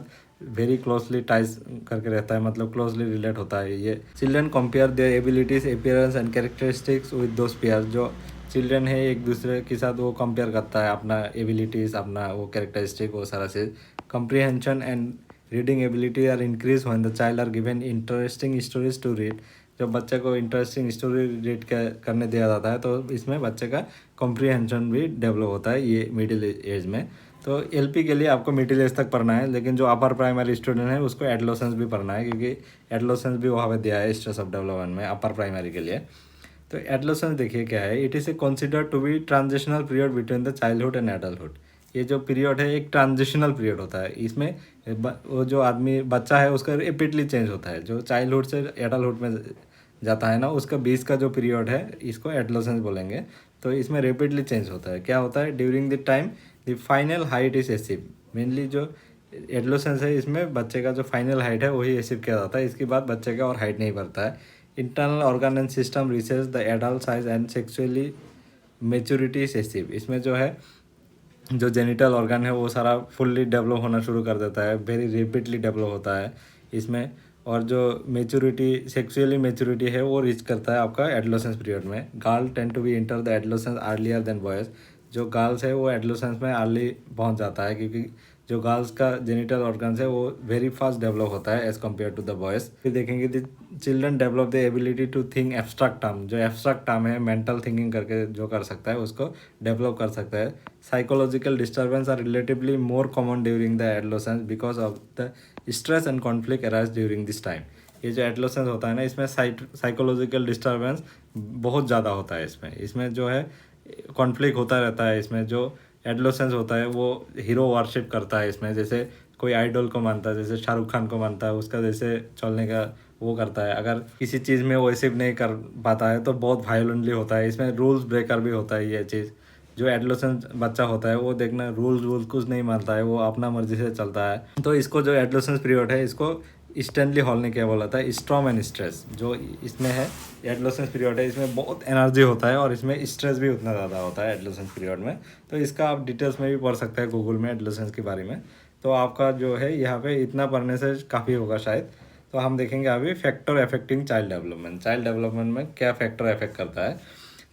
वेरी क्लोजली टाइज करके रहता है, मतलब क्लोजली रिलेट होता है। ये children compare there abilities, appearance and characteristics with those pairs. जो चिल्ड्रन है एक दूसरे के साथ वो कंपेयर करता है अपना एबिलिटीज़, अपना वो कैरेक्टरिस्टिक, वो सारा चीज़। Comprehension and reading ability are increase when the child are given interesting stories to read. जब बच्चे को इंटरेस्टिंग स्टोरी रीड करने दिया जाता है तो इसमें बच्चे का कॉम्प्रीहेंशन भी डेवलप होता है ये मिडिल एज में। तो एलपी के लिए आपको मिडिल एज तक पढ़ना है, लेकिन जो अपर प्राइमरी स्टूडेंट है उसको एडोलेसेंस भी पढ़ना है, क्योंकि एडोलेसेंस भी वहाँ पे दिया है स्टेज ऑफ डेवलपमेंट में अपर प्राइमरी के लिए। तो एडोलेसेंस देखिए क्या है। It is a considered to be transitional period between the childhood and adulthood. ये जो पीरियड है एक ट्रांजिशनल पीरियड होता है। इसमें वो जो आदमी बच्चा है उसका रेपिडली चेंज होता है, जो चाइल्डहुड से एडल्टहुड में जाता है ना, उसका बीच का जो पीरियड है इसको एडोलेसेंस बोलेंगे। तो इसमें रेपिडली चेंज होता है। क्या होता है, during the time the final height is achieve. Mainly जो एडोलेसेंस है इसमें बच्चे का जो फाइनल हाइट है वही अचीव किया जाता है, इसके बाद बच्चे का और हाइट नहीं बढ़ता है। Internal organ and system recess the adult size and sexually maturity is achieve. इसमें जो है जो जेनिटल ऑर्गन है वो सारा फुल्ली डेवलप होना शुरू कर देता है, वेरी रेपिडली डेवलप होता है इसमें। और जो मेच्योरिटी, सेक्सुअली मेच्योरिटी है वो रीच करता है आपका एडोलेसेंस पीरियड में। Girl tend to be enter the adolescence earlier than boys. जो गर्ल्स है वो एडोलेसेंस में अर्ली पहुंच जाता है, क्योंकि जो गर्ल्स का जेनिटल ऑर्गन्स है वो वेरी फास्ट डेवलप होता है as compare to the boys. फिर देखेंगे the children develop the ability to think abstract term. जो एब्स्ट्रैक्ट टर्म है मेंटल थिंकिंग करके जो कर सकता है उसको डेवलप कर सकता है। Psychological disturbance are relatively more common during the adolescence because of the stress and conflict arise during this time. ये जो एडोलेसेंस होता है ना, इसमें साइकोलॉजिकल डिस्टर्बेंस बहुत ज़्यादा होता है। इसमें जो है कॉन्फ्लिक्ट होता रहता है। इसमें जो एडोलेसेंस होता है वो हीरो वर्शिप करता है इसमें, जैसे कोई आइडल को मानता है, जैसे शाहरुख खान को मानता है, उसका जैसे चलने का वो करता है। अगर किसी चीज़ में वो अचीव नहीं कर पाता है तो बहुत वायलेंटली होता है। इसमें रूल्स ब्रेकर भी होता है ये चीज़। जो एडोलेसेंट बच्चा होता है वो देखना रूल्स कुछ नहीं मानता है, वो अपना मर्जी से चलता है। तो इसको जो एडोलेसेंस पीरियड है इसको स्टैनली हॉल ने क्या बोला था, स्ट्रॉम एंड स्ट्रेस। जो इसमें है एडोलेसेंस पीरियड है, इसमें बहुत एनर्जी होता है और इसमें स्ट्रेस भी उतना ज़्यादा होता है एडोलेसेंस पीरियड में। तो इसका आप डिटेल्स में भी पढ़ सकते हैं गूगल में एडोलेसेंस के बारे में। तो आपका जो है यहाँ पे इतना पढ़ने से काफ़ी होगा शायद। तो हम देखेंगे अभी factor affecting child development. Child development में क्या फैक्टर अफेक्ट करता है।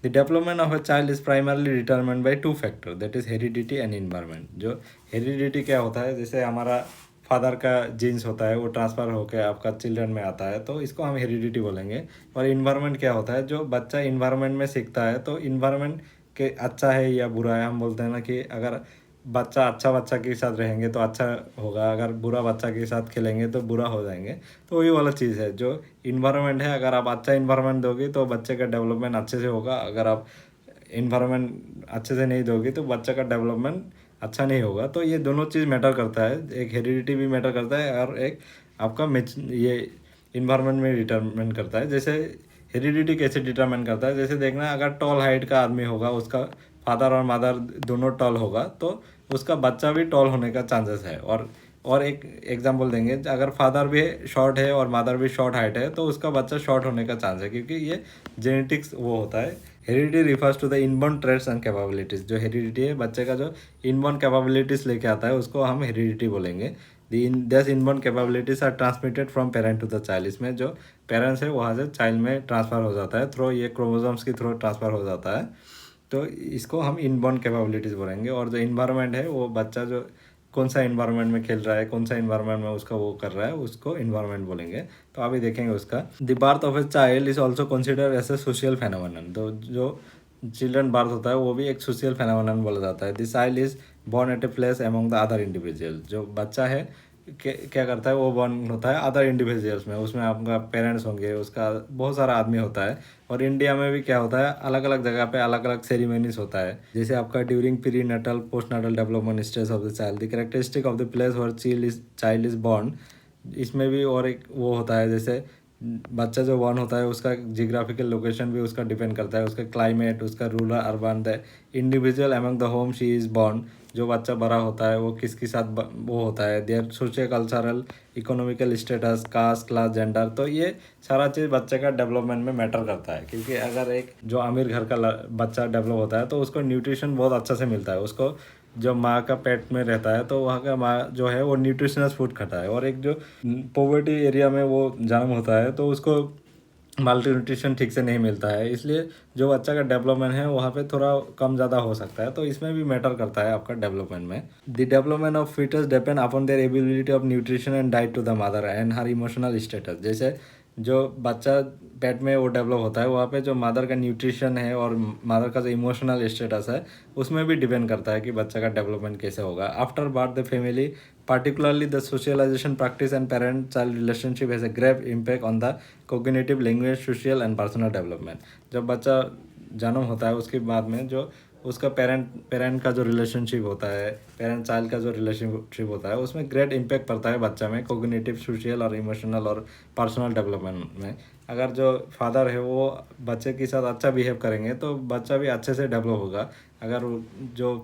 The development of a child is primarily determined by 2 factor, that is heredity and environment. जो हेरिडिटी क्या होता है, जैसे हमारा फादर का जीन्स होता है वो ट्रांसफ़र होकर आपका चिल्ड्रन में आता है, तो इसको हम हेरिडिटी बोलेंगे। और इन्वायरमेंट क्या होता है, जो बच्चा इन्वायरमेंट में सीखता है। तो इन्वायरमेंट के अच्छा है या बुरा है, हम बोलते हैं ना कि अगर बच्चा अच्छा बच्चा के साथ रहेंगे तो अच्छा होगा, अगर बुरा बच्चा के साथ खेलेंगे तो बुरा हो जाएंगे। तो वही वाला चीज़ है जो इन्वायरमेंट है। अगर आप अच्छा इन्वायरमेंट दोगे तो बच्चे का डेवलपमेंट अच्छे से होगा, अगर आप इन्वायरमेंट अच्छे से नहीं दोगे तो बच्चे का डेवलपमेंट अच्छा नहीं होगा। तो ये दोनों चीज़ मैटर करता है, एक हेरिडिटी भी मैटर करता है और एक आपका ये इन्वायरमेंट में डिटरमिन करता है। जैसे हेरिडिटी कैसे डिटरमाइन करता है, जैसे देखना अगर टॉल हाइट का आदमी होगा, उसका फादर और मदर दोनों टॉल होगा तो उसका बच्चा भी टॉल होने का चांसेस है। और एक एग्जांपल देंगे, अगर फादर भी शॉर्ट है और मदर भी शॉर्ट हाइट है तो उसका बच्चा शॉर्ट होने का चांस है, क्योंकि ये जेनेटिक्स वो होता है। Heredity refers to the inborn traits and capabilities. जो हेरिडिटी है बच्चे का जो इनबॉर्न कैपेबिलिटीज़ लेके आता है उसको हम हेरिडिटी बोलेंगे। These inborn capabilities are transmitted from parent to the child. इसमें जो पेरेंट्स है वहाँ से चाइल्ड में ट्रांसफ़र हो जाता है थ्रू ये क्रोमोसोम्स के थ्रू ट्रांसफ़र हो जाता है। तो इसको हम इनबॉर्न कैपेबिलिटीज़ बोलेंगे। और जो इन्वायरमेंट है वो बच्चा जो कौन सा इन्वायरमेंट में खेल रहा है, कौन सा इन्वायरमेंट में उसका वो कर रहा है, उसको इन्वायरमेंट बोलेंगे। तो अभी देखेंगे उसका। The birth of a child is also consider as a social phenomenon. तो जो चिल्ड्रन बर्थ होता है वो भी एक सोशल फेनोमेनन बोला जाता है। The child is born at a place among the other individual. जो बच्चा है क्या करता है, वो बॉर्न होता है अदर इंडिविजुअल्स में, उसमें आपका पेरेंट्स होंगे, उसका बहुत सारा आदमी होता है। और इंडिया में भी क्या होता है, अलग अलग जगह पे अलग अलग सेरेमनीज होता है। जैसे आपका during pre Nuttall post Nuttall development stage of the child, the characteristic of the place were child is born. इसमें भी और एक वो होता है, जैसे बच्चा जो बॉर्न होता है उसका जियोग्राफिकल लोकेशन भी उसका डिपेंड करता है, उसका क्लाइमेट, उसका rural urban, the individual among the home she is born. जो बच्चा बड़ा होता है वो किसके साथ वो होता है, their socio cultural economical status, caste, class, gender. तो ये सारा चीज़ बच्चे का डेवलपमेंट में मैटर करता है। क्योंकि अगर एक जो अमीर घर का बच्चा डेवलप होता है तो उसको न्यूट्रिशन बहुत अच्छा से मिलता है। उसको जो माँ का पेट में रहता है तो वहाँ का माँ जो है वो न्यूट्रिशनस फूड खाता है। और एक जो पॉवर्टी एरिया में वो जन्म होता है तो उसको मल्टी न्यूट्रिशन ठीक से नहीं मिलता है, इसलिए जो बच्चा का डेवलपमेंट है वहाँ पे थोड़ा कम ज़्यादा हो सकता है। तो इसमें भी मैटर करता है आपका डेवलपमेंट में। The development of foetus depend upon their ability of nutrition and diet to the mother and her emotional status. जैसे जो बच्चा पेट में वो डेवलप होता है वहाँ पे जो मदर का न्यूट्रिशन है और मदर का जो इमोशनल स्टेटस है उसमें भी डिपेंड करता है कि बच्चा का डेवलपमेंट कैसे होगा। After birth the family particularly the socialization practice and parent child relationship has a grave impact on the cognitive, language, social and personal development। जब बच्चा जन्म होता है उसके बाद में जो उसका पेरेंट पेरेंट का जो रिलेशनशिप होता है, पेरेंट चाइल्ड का जो रिलेशनशिप होता है, उसमें ग्रेट इम्पैक्ट पड़ता है बच्चा में, कोग्निटिव, सोशल और इमोशनल और पर्सनल डेवलपमेंट में। अगर जो फादर है वो बच्चे के साथ अच्छा बिहेव करेंगे तो बच्चा भी अच्छे से डेवलप होगा। अगर जो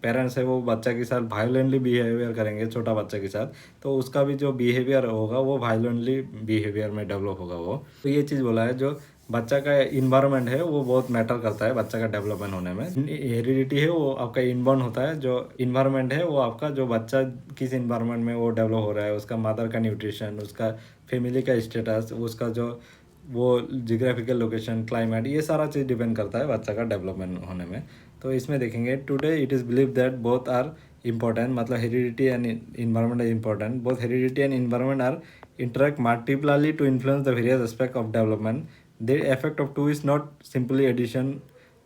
पेरेंट्स है वो बच्चा के साथ वायलेंटली बिहेवियर करेंगे, छोटा बच्चे के साथ, तो उसका भी जो बिहेवियर होगा वो वायलेंटली बिहेवियर में डेवलप होगा वो। तो ये चीज़ बोला है, जो बच्चा का इन्वायरमेंट है वो बहुत मैटर करता है बच्चा का डेवलपमेंट होने में। हेरिडिटी है वो आपका इनबॉर्न होता है, जो इन्वायरमेंट है वो आपका, जो बच्चा किस इन्वायरमेंट में वो डेवलप हो रहा है, उसका मदर का न्यूट्रिशन, उसका फैमिली का स्टेटस, उसका जो वो जियोग्राफिकल लोकेशन, क्लाइमेट, ये सारा चीज़ डिपेंड करता है बच्चा का डेवलपमेंट होने में। तो इसमें देखेंगे today it is believe that both are important, मतलब heredity and environment is important, both heredity and environment are interact multiply to influence the various aspects of development. The effect of two is not simply addition,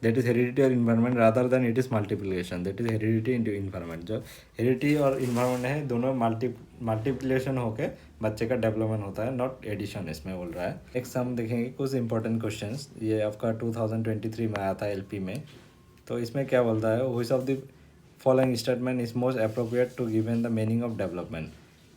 that is heredity or environment, rather than it is multiplication, that is heredity into environment। जो heredity और environment है दोनों multiplication होके बच्चे का development होता है, not addition इसमें बोल रहा है। नेक्स्ट हम देखेंगे कुछ इंपॉर्टेंट क्वेश्चंस, ये आपका 2023 में आया था एलपी में। तो इसमें क्या बोलता है, which of the following statement is most appropriate to given the meaning of development.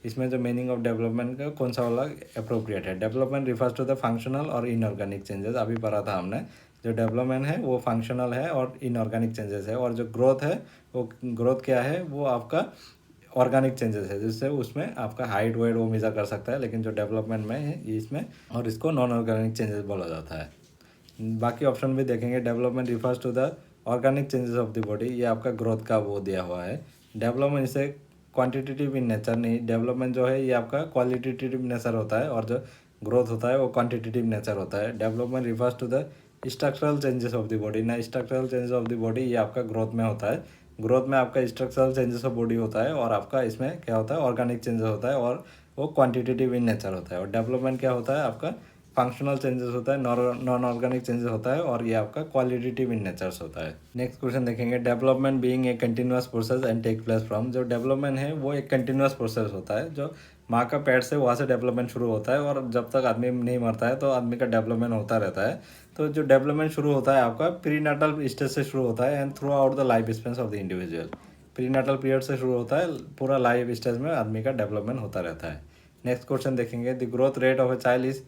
इसमें जो मीनिंग ऑफ डेवलपमेंट का कौन सा वाला अप्रोप्रिएट है। Development refers to the functional और इनऑर्गेनिक चेंजेस, अभी पढ़ा था हमने। जो डेवलपमेंट है वो फंक्शनल है और इनऑर्गेनिक चेंजेस है, और जो ग्रोथ है वो ग्रोथ क्या है, वो आपका ऑर्गेनिक चेंजेस है, जिससे उसमें आपका हाइट वेट वो मेजर कर सकता है। लेकिन जो डेवलपमेंट में है इसमें, और इसको नॉन ऑर्गेनिक चेंजेस बोला जाता है। बाकी ऑप्शन भी देखेंगे, development refers to the organic changes of the body, ये आपका ग्रोथ का वो दिया हुआ है। डेवलपमेंट इसे क्वांटिटेटिव इन नेचर नहीं, डेवलपमेंट जो है ये आपका क्वालिटेटिव नेचर होता है, और जो ग्रोथ होता है वो क्वांटिटेटिव नेचर होता है। Development refers to the structural changes of the body, ना structural changes of the body ये आपका ग्रोथ में होता है। ग्रोथ में आपका स्ट्रक्चरल चेंजेस ऑफ बॉडी होता है, और आपका इसमें क्या होता है, ऑर्गेनिक चेंजेस होता है, और वो क्वांटिटेटिव इन नेचर होता है। और डेवलपमेंट क्या होता है आपका, फंक्शनल चेंजेस होता है, नॉन ऑर्गेनिक चेंजेस होता है, और ये आपका क्वालिटेटिव इन नेचर्स होता है। नेक्स्ट क्वेश्चन देखेंगे, development being a continuous process and take place from. जो डेवलपमेंट है वो एक कंटिन्यूअस प्रोसेस होता है, जो माँ का पेट से वहाँ से डेवलपमेंट शुरू होता है, और जब तक आदमी नहीं मरता है तो आदमी का डेवलपमेंट होता रहता है। तो जो डेवलपमेंट शुरू होता है आपका प्रीनेटल स्टेज से शुरू होता है, and through out the life Spence of the individual. Prenatal period से शुरू होता है, पूरा लाइफ स्टेज में आदमी का डेवलपमेंट होता रहता है। नेक्स्ट क्वेश्चन देखेंगे, the growth rate of a child is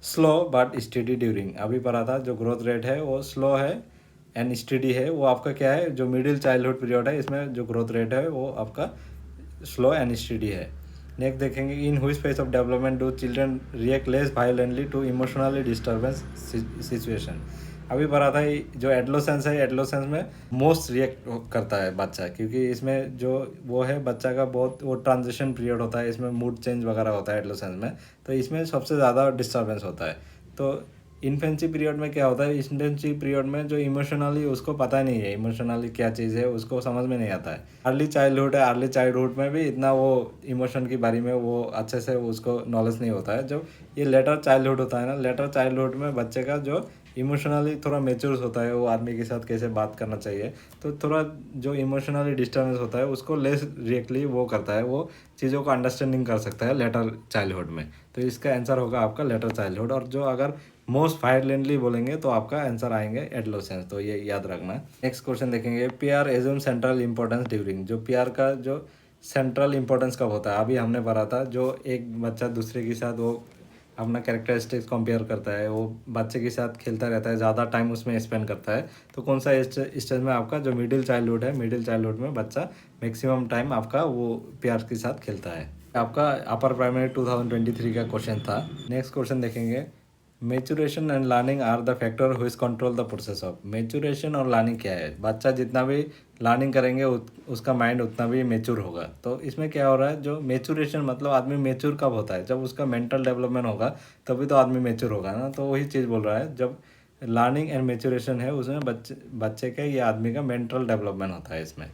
slow but study during. अभी पढ़ा था, जो ग्रोथ रेट है वो स्लो है एंड स्टडी है, वो आपका क्या है, जो मिडिल चाइल्डहुड पीरियड है इसमें जो ग्रोथ रेट है वो आपका स्लो एंड स्टडी है। नेक्स्ट देखेंगे, in which phase of development do children react less violently to emotionally disturbance situation. अभी पढ़ा था, जो एडोलेसेंस है, एडोलेसेंस में मोस्ट रिएक्ट करता है बच्चा, क्योंकि इसमें जो वो है बच्चा का बहुत वो ट्रांजिशन पीरियड होता है, इसमें मूड चेंज वगैरह होता है एडोलेसेंस में, तो इसमें सबसे ज़्यादा डिस्टर्बेंस होता है। तो इन्फेंसी पीरियड में क्या होता है, इन्फेंसी पीरियड में जो इमोशनली उसको पता नहीं है, इमोशनली क्या चीज़ है उसको समझ में नहीं आता है। अर्ली चाइल्डहुड है, अर्ली चाइल्डहुड में भी इतना वो इमोशन के बारे में वो अच्छे से उसको नॉलेज नहीं होता है। जब ये लेटर चाइल्डहुड होता है ना, लेटर चाइल्डहुड में बच्चे का जो इमोशनली थोड़ा मेच्योर होता है, वो आदमी के साथ कैसे बात करना चाहिए, तो थोड़ा जो इमोशनली डिस्टर्बेंस होता है उसको लेस रिएक्टली वो करता है, वो चीज़ों को अंडरस्टैंडिंग कर सकता है लेटर चाइल्डहुड में। तो इसका आंसर होगा आपका लेटर चाइल्डहुड। और जो अगर मोस्ट वायलेंटली बोलेंगे तो आपका आंसर आएंगे एडोलेसेंस, तो ये याद रखना। नेक्स्ट क्वेश्चन देखेंगे, PR assume central importance during. जो पीआर का जो सेंट्रल इंपॉर्टेंस कब होता है, अभी हमने पढ़ा था, जो एक बच्चा दूसरे के साथ वो अपना कैरेक्टरिस्टिक्स कंपेयर करता है, वो बच्चे के साथ खेलता रहता है, ज़्यादा टाइम उसमें स्पेंड करता है, तो कौन सा स्टेज में आपका जो मिडिल चाइल्डहुड है, मिडिल चाइल्डहुड में बच्चा मैक्सिमम टाइम आपका वो प्यार के साथ खेलता है। आपका अपर प्राइमरी 2023 का क्वेश्चन था। नेक्स्ट क्वेश्चन देखेंगे, maturation and learning are the factor which control the process of. Maturation और लर्निंग क्या है, बच्चा जितना भी लर्निंग करेंगे उसका माइंड उतना भी मेच्योर होगा। तो इसमें क्या हो रहा है, जो मेचुरेशन मतलब आदमी मेच्योर कब होता है, जब उसका मेंटल डेवलपमेंट होगा तभी तो आदमी मेच्योर होगा ना। तो वही चीज़ बोल रहा है, जब लर्निंग एंड मेचुरेशन है उसमें बच्चे के या आदमी का मेंटल डेवलपमेंट होता है इसमें।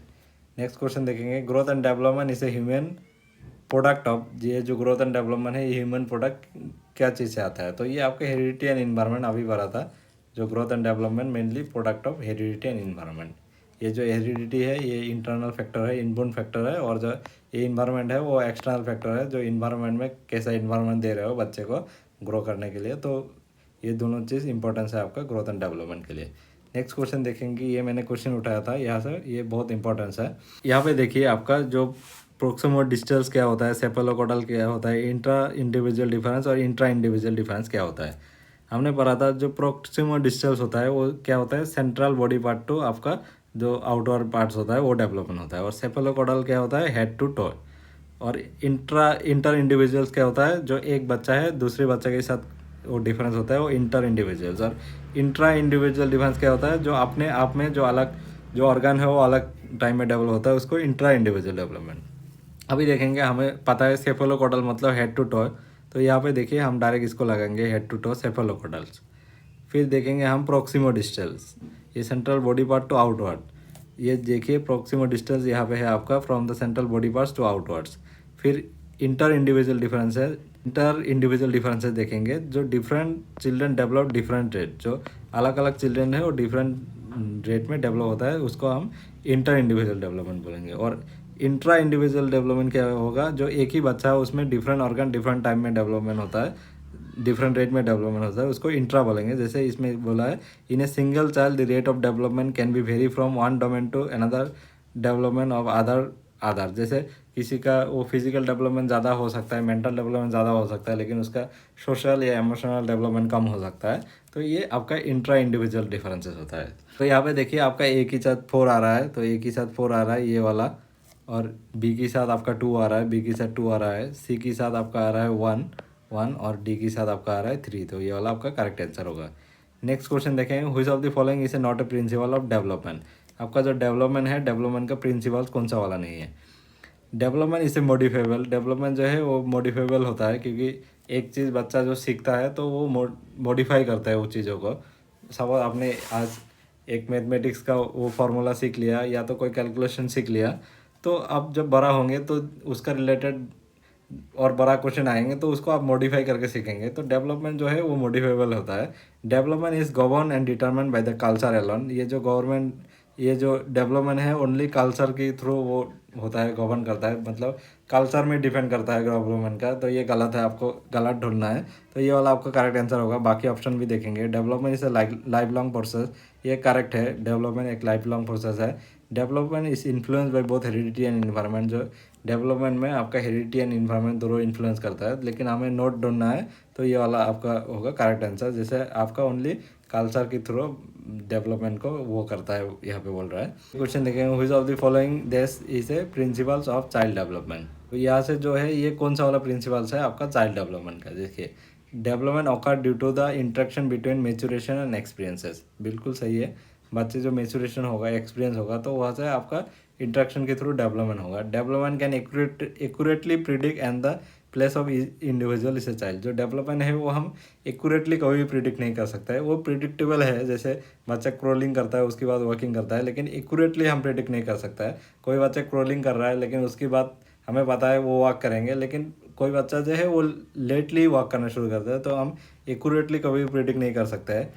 नेक्स्ट क्वेश्चन देखेंगे, growth and development is a human product of. ये जो ग्रोथ एंड डेवलपमेंट है ये ह्यूमन प्रोडक्ट क्या चीज़ से आता है, तो ये आपके हेरिडिटी एंड इन्वायरमेंट अभी पढ़ा था। जो growth and development mainly product of heredity and environment. ये जो हेरिडिटी है ये इंटरनल फैक्टर है, इनबोर्न फैक्टर है, और जो ये इन्वायरमेंट है वो एक्सटर्नल फैक्टर है, जो इन्वायरमेंट में कैसा इन्वायरमेंट दे रहे हो बच्चे को ग्रो करने के लिए। तो ये दोनों चीज़ इंपॉर्टेंस है आपका ग्रोथ एंड डेवलपमेंट के लिए। नेक्स्ट क्वेश्चन देखेंगे, ये मैंने क्वेश्चन उठाया था यहाँ से, ये बहुत इंपॉर्टेंस है। यहाँ पे देखिए आपका जो प्रोक्सिमल डिस्टेंस क्या होता है, सेफेलोकोडल क्या होता है, इंट्रा इंडिविजुअल डिफरेंस और इंट्रा इंडिविजुअल डिफरेंस क्या होता है। हमने पढ़ा था जो प्रोक्सिमल डिस्टेंस होता है वो क्या होता है, सेंट्रल बॉडी पार्ट टू आपका जो आउटवर्ड पार्ट्स होता है वो डेवलपमेंट होता है। और सेफेलोकोडल क्या होता है, हेड टू टो। और इंटर इंडिविजुअल्स क्या होता है, जो एक बच्चा है दूसरे बच्चे के साथ वो डिफरेंस होता है, वो इंटर इंडिविजुअल्स। और इंट्रा इंडिविजुअल डिफरेंस क्या होता है, जो अपने आप में जो अलग जो ऑर्गन है वो अलग टाइम में डेवलप होता है, उसको इंट्रा इंडिविजुअल डेवलपमेंट। अभी देखेंगे, हमें पता है सेफेलोकोडल मतलब हेड टू टो, तो यहाँ पे देखिए हम डायरेक्ट इसको लगाएंगे हेड टू टो सेफेलोकोडल्स। फिर देखेंगे हम प्रोक्सिमो डिस्टेंस, ये central body part to outward. ये देखिए प्रोक्सिमो डिस्टेंस यहाँ पे है आपका from the central body parts to outwards. फिर inter individual differences, inter individual differences देखेंगे, जो different children develop different rate, जो अलग अलग चिल्ड्रन है वो डिफरेंट रेट में डेवलप होता है, उसको हम इंटर इंडिविजुअल डेवलपमेंट बोलेंगे। और इंट्रा इंडिविजुअल डेवलपमेंट क्या होगा, जो एक ही बच्चा है उसमें डिफरेंट ऑर्गन डिफरेंट टाइम में डेवलपमेंट होता है, डिफरेंट रेट में डेवलपमेंट होता है, उसको इंट्रा बोलेंगे। जैसे इसमें बोला है, in a single child the rate of development can be very from one domain to another development of other. जैसे किसी का वो फिजिकल डेवलपमेंट ज़्यादा हो सकता है, मेंटल डेवलपमेंट ज़्यादा हो सकता है, लेकिन उसका सोशल या इमोशनल डेवलपमेंट कम हो सकता है। तो ये आपका इंट्रा इंडिविजुअल डिफरेंसेस होता है। तो यहाँ पे देखिए आपका ए के साथ 4 आ रहा है, तो ए के साथ 4 आ रहा है ये वाला, और बी के साथ आपका 2 आ रहा है, बी के साथ 2 आ रहा है, सी के साथ आपका आ रहा है 1 1 और डी के साथ आपका आ रहा है 3। तो ये वाला आपका करेक्ट आंसर होगा। नेक्स्ट क्वेश्चन देखेंगे, which of the following is a not a principle of development. आपका जो डेवलपमेंट है, डेवलपमेंट का प्रिंसिपल कौन सा वाला नहीं है। डेवलपमेंट इसे मॉडिफेबल, डेवलपमेंट जो है वो मॉडिफेबल होता है, क्योंकि एक चीज़ बच्चा जो सीखता है तो वो मॉडिफाई करता है उस चीज़ों को। सपोज आपने आज एक मैथमेटिक्स का वो फार्मूला सीख लिया या तो कोई कैलकुलेशन सीख लिया, तो अब जब बड़ा होंगे तो उसका रिलेटेड और बड़ा क्वेश्चन आएंगे तो उसको आप मॉडिफाई करके सीखेंगे। तो डेवलपमेंट जो है वो मॉडिफेबल होता है। Development is govern and determine by the culture alone. ये जो डेवलपमेंट है ओनली कल्चर के थ्रू वो होता है, गवर्न करता है, मतलब कल्चर में डिपेंड करता है डेवलपमेंट का। तो ये गलत है, आपको गलत ढूंढना है। तो ये वाला आपका करेक्ट आंसर होगा। बाकी ऑप्शन भी देखेंगे, development is a life long process, ये करेक्ट है, डेवलपमेंट एक लाइफ लॉन्ग प्रोसेस है। Development is influence by both heredity and environment, जो डेवलपमेंट में आपका हेरिडिटी एंड इन्वायरमेंट दोनों इन्फ्लुएंस करता है, लेकिन हमें नोट ढूंढना है। तो ये वाला आपका होगा करेक्ट आंसर, जैसे आपका ओनली कल्चर के थ्रू डेवलपमेंट को वो करता है, यहाँ पे बोल रहा है। क्वेश्चन देखेंगे, which of the following this is a principles of child development. तो यहाँ से जो है ये कौन सा वाला प्रिंसिपल्स है आपका चाइल्ड डेवलपमेंट का। देखिए, development occur due to the interaction between maturation and experiences, बिल्कुल सही है। बच्चे जो मेचुरेशन होगा, एक्सपीरियंस होगा, तो वहाँ से आपका इंटरेक्शन के थ्रू डेवलपमेंट होगा। Development can accurately predict and the place of individual is a child. जो डेवलपमेंट है वो हम एक्यूरेटली कभी भी प्रिडिक्ट नहीं कर सकता है, वो प्रिडिक्टेबल है। जैसे बच्चा क्रोलिंग करता है उसके बाद वॉकिंग करता है, लेकिन एक्यूरेटली हम प्रिडिक्ट नहीं कर सकता है। कोई बच्चा क्रोलिंग कर रहा है लेकिन उसके बाद हमें पता है वो वॉक करेंगे, लेकिन कोई बच्चा जो है वो लेटली वॉक करना शुरू करता है, तो हम एक्यूरेटली कभी भी प्रिडिक्ट नहीं कर सकते हैं।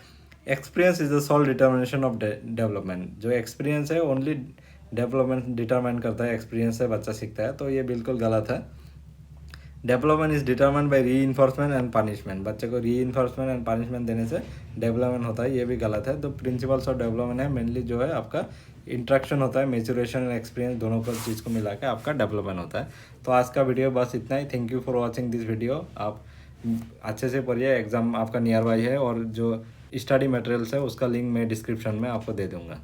Experience is the sole determination of development. जो एक्सपीरियंस है ओनली डेवलपमेंट डिटरमाइन करता है, एक्सपीरियंस से बच्चा सीखता है, तो ये बिल्कुल गलत है। डेवलपमेंट इज डिटरमाइंड बाय री इन्फोर्समेंट एंड पनिशमेंट। बच्चे को री इन्फोर्समेंट एंड पनिशमेंट देने से डेवलपमेंट होता है, ये भी गलत है। तो प्रिंसिपल्स ऑफ डेवलपमेंट है मेनली जो है आपका इंट्रैक्शन होता है, मेचुरेशन एंड एक्सपीरियंस दोनों को चीज़ को मिला के आपका डेवलपमेंट होता है। तो आज का वीडियो बस इतना ही। Thank you for watching this video. आप अच्छे से पढ़िए, एग्ज़ाम आपका नियर बाई है, और जो स्टडी मटेरियल्स है उसका लिंक मैं डिस्क्रिप्शन में आपको दे दूँगा।